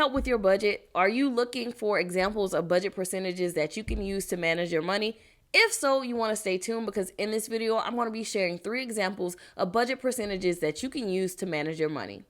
help with your budget? Are you looking for examples of budget percentages that you can use to manage your money? If so, you want to stay tuned because in this video, I'm going to be sharing 3 examples of budget percentages that you can use to manage your money.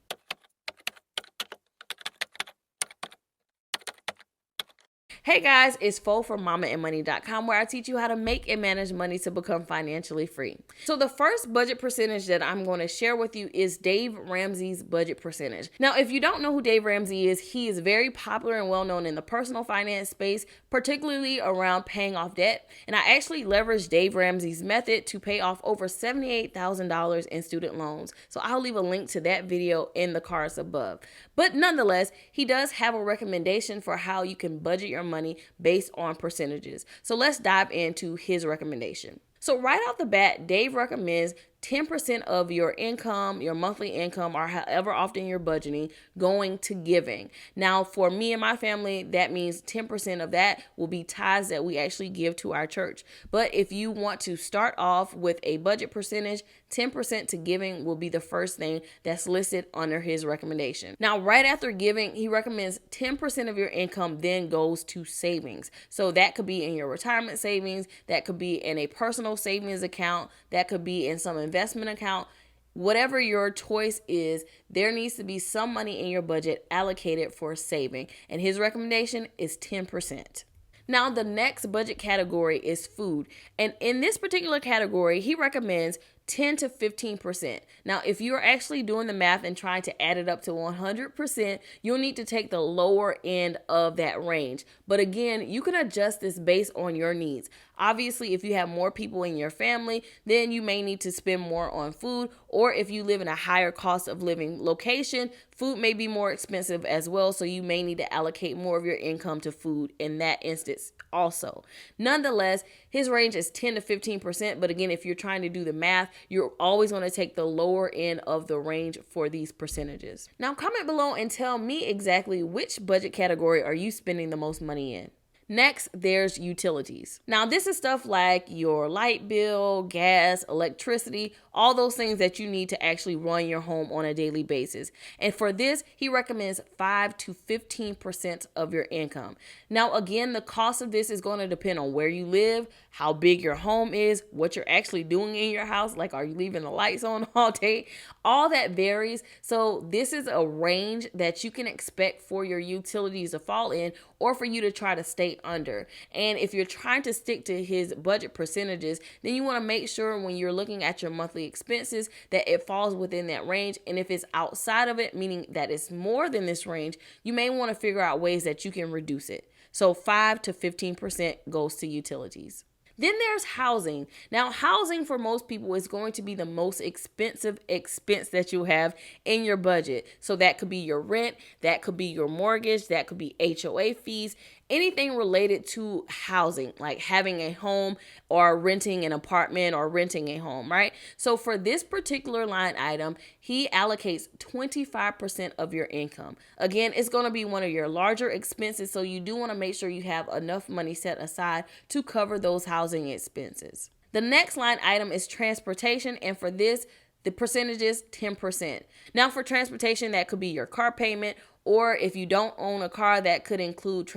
Hey guys, it's Fo from MamaAndMoney.com, where I teach you how to make and manage money to become financially free. So the first budget percentage that I'm going to share with you is Dave Ramsey's budget percentage. Now, if you don't know who Dave Ramsey is, he is very popular and well known in the personal finance space, particularly around paying off debt. And I actually leveraged Dave Ramsey's method to pay off over $78,000 in student loans. So I'll leave a link to that video in the cards above. But nonetheless, he does have a recommendation for how you can budget your money based on percentages. So let's dive into his recommendation. So right off the bat, Dave recommends 10% of your income, your monthly income, or however often you're budgeting, going to giving. Now, for me and my family, that means 10% of that will be tithes that we actually give to our church. But if you want to start off with a budget percentage, 10% to giving will be the first thing that's listed under his recommendation. Now, right after giving, he recommends 10% of your income then goes to savings. So that could be in your retirement savings, that could be in a personal savings account, that could be in some investment account. Whatever your choice is, there needs to be some money in your budget allocated for saving. And his recommendation is 10%. Now, the next budget category is food. And in this particular category, he recommends 10 to 15%. Now, if you're actually doing the math and trying to add it up to 100%, you'll need to take the lower end of that range. But again, you can adjust this based on your needs. Obviously, if you have more people in your family, then you may need to spend more on food. Or if you live in a higher cost of living location, food may be more expensive as well. So you may need to allocate more of your income to food in that instance also. Nonetheless, his range is 10 to 15%. But again, if you're trying to do the math, you're always going to take the lower end of the range for these percentages. Now, comment below and tell me exactly which budget category are you spending the most money in. Next, there's utilities. Now, this is stuff like your light bill, gas, electricity, all those things that you need to actually run your home on a daily basis. And for this, he recommends 5 to 15% of your income. Now, again, the cost of this is going to depend on where you live, how big your home is, what you're actually doing in your house. Like, are you leaving the lights on all day? All that varies. So this is a range that you can expect for your utilities to fall in or for you to try to stay under. And if you're trying to stick to his budget percentages, then you want to make sure when you're looking at your monthly expenses that it falls within that range. And if it's outside of it, meaning that it's more than this range, you may want to figure out ways that you can reduce it. So 5 to 15% goes to utilities. Then there's housing. Now, housing for most people is going to be the most expensive expense that you have in your budget. So that could be your rent, that could be your mortgage, that could be HOA fees, anything related to housing, like having a home or renting an apartment or renting a home, right? So for this particular line item, he allocates 25% of your income. Again, it's going to be one of your larger expenses, so you do want to make sure you have enough money set aside to cover those housing expenses. The next line item is transportation, and for this, the percentage is 10%. Now, for transportation, that could be your car payment, or if you don't own a car, that could include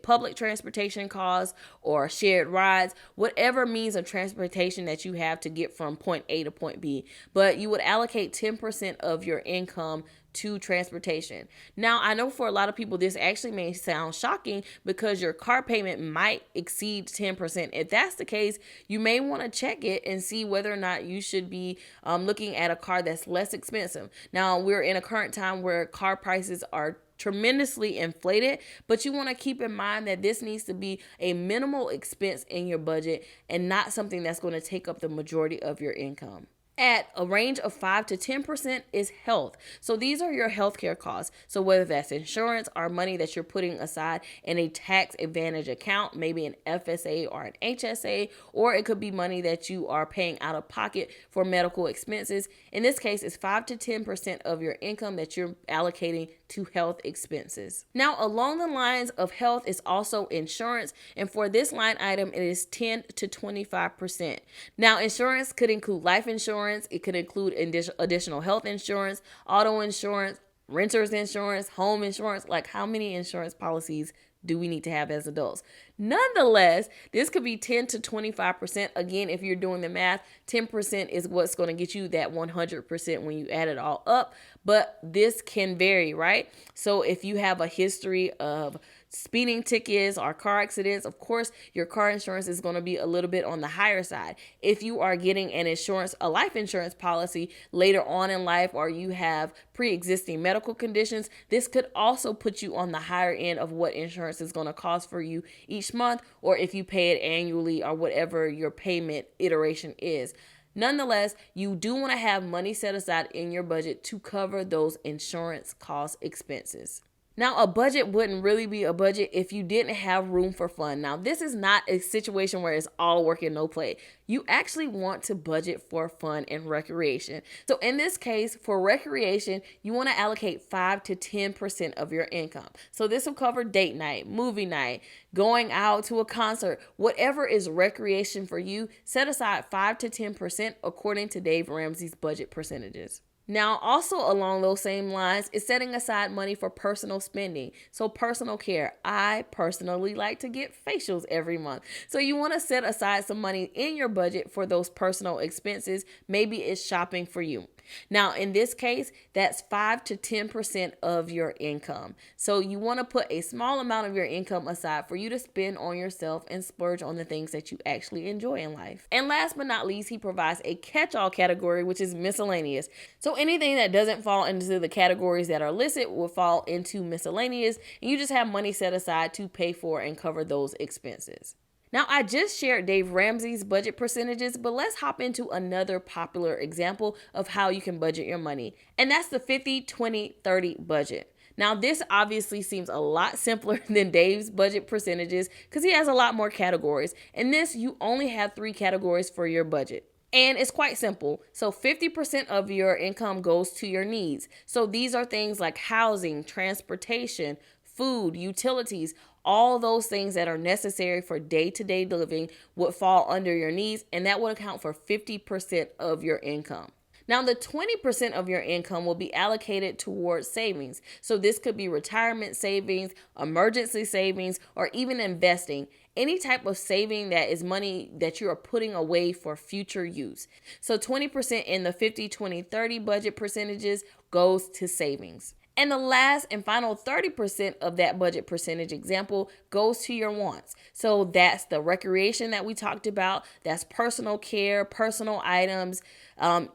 public transportation costs or shared rides, whatever means of transportation that you have to get from point A to point B. But you would allocate 10% of your income to transportation. Now, I know for a lot of people, this actually may sound shocking because your car payment might exceed 10%. If that's the case, you may want to check it and see whether or not you should be looking at a car that's less expensive. Now, we're in a current time where car prices are tremendously inflated, but you want to keep in mind that this needs to be a minimal expense in your budget and not something that's going to take up the majority of your income. At a range of 5 to 10% is health. So these are your healthcare costs. So whether that's insurance or money that you're putting aside in a tax advantage account, maybe an FSA or an HSA, or it could be money that you are paying out of pocket for medical expenses. In this case, it's 5 to 10% of your income that you're allocating to health expenses. Now, along the lines of health is also insurance. And for this line item, it is 10 to 25%. Now, insurance could include life insurance. It could include additional health insurance, auto insurance, renter's insurance, home insurance. Like, how many insurance policies do we need to have as adults? Nonetheless, this could be 10 to 25%. Again, if you're doing the math, 10% is what's going to get you that 100% when you add it all up. But this can vary, right? So if you have a history of speeding tickets or car accidents, of course, your car insurance is going to be a little bit on the higher side. If you are getting a life insurance policy later on in life, or you have pre-existing medical conditions, this could also put you on the higher end of what insurance is going to cost for you each month, or if you pay it annually or whatever your payment iteration is. Nonetheless, you do want to have money set aside in your budget to cover those insurance cost expenses. Now, a budget wouldn't really be a budget if you didn't have room for fun. Now, this is not a situation where it's all work and no play. You actually want to budget for fun and recreation. So in this case, for recreation, you want to allocate 5 to 10% of your income. So this will cover date night, movie night, going out to a concert, whatever is recreation for you. Set aside 5 to 10% according to Dave Ramsey's budget percentages. Now, also along those same lines is setting aside money for personal spending. So personal care. I personally like to get facials every month. So you want to set aside some money in your budget for those personal expenses. Maybe it's shopping for you. Now, in this case, that's 5 to 10% of your income. So you want to put a small amount of your income aside for you to spend on yourself and splurge on the things that you actually enjoy in life. And last but not least, he provides a catch-all category, which is miscellaneous. So anything that doesn't fall into the categories that are listed will fall into miscellaneous, and you just have money set aside to pay for and cover those expenses. Now, I just shared Dave Ramsey's budget percentages, but let's hop into another popular example of how you can budget your money, and that's the 50-20-30 budget. Now, this obviously seems a lot simpler than Dave's budget percentages because he has a lot more categories. In this, you only have 3 categories for your budget. And it's quite simple. So 50% of your income goes to your needs. So these are things like housing, transportation, food, utilities, all those things that are necessary for day-to-day living would fall under your needs, and that would account for 50% of your income. Now, the 20% of your income will be allocated towards savings. So this could be retirement savings, emergency savings, or even investing. Any type of saving that is money that you are putting away for future use. So 20% in the 50-20-30 budget percentages goes to savings. And the last and final 30% of that budget percentage example goes to your wants. So that's the recreation that we talked about. That's personal care, personal items,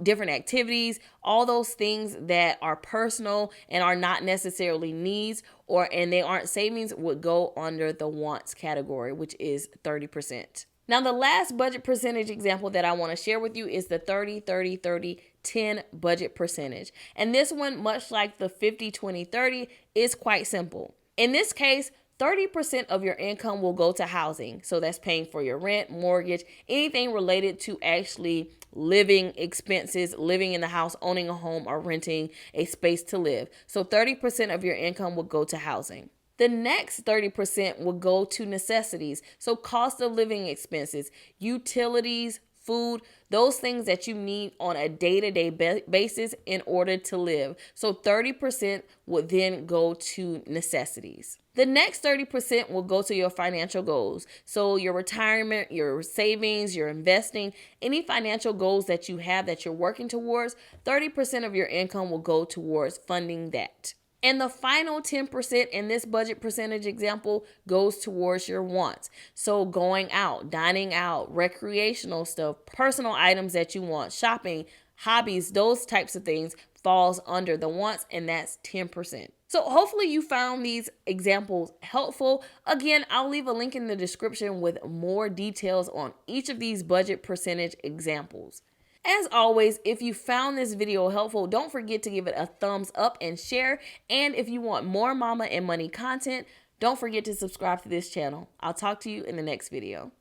different activities, all those things that are personal and are not necessarily needs and they aren't savings would go under the wants category, which is 30%. Now, the last budget percentage example that I want to share with you is the 30-30-30-10 budget percentage. And this one, much like the 50-20-30, is quite simple. In this case, 30% of your income will go to housing. So that's paying for your rent, mortgage, anything related to actually living expenses, living in the house, owning a home, or renting a space to live. So 30% of your income will go to housing. The next 30% will go to necessities. So cost of living expenses, utilities, food, those things that you need on a day-to-day basis in order to live. So 30% would then go to necessities. The next 30% will go to your financial goals. So your retirement, your savings, your investing, any financial goals that you have that you're working towards, 30% of your income will go towards funding that. And the final 10% in this budget percentage example goes towards your wants. So going out, dining out, recreational stuff, personal items that you want, shopping, hobbies, those types of things falls under the wants, and that's 10%. So hopefully you found these examples helpful. Again, I'll leave a link in the description with more details on each of these budget percentage examples. As always, if you found this video helpful, don't forget to give it a thumbs up and share. And if you want more Mama and Money content, don't forget to subscribe to this channel. I'll talk to you in the next video.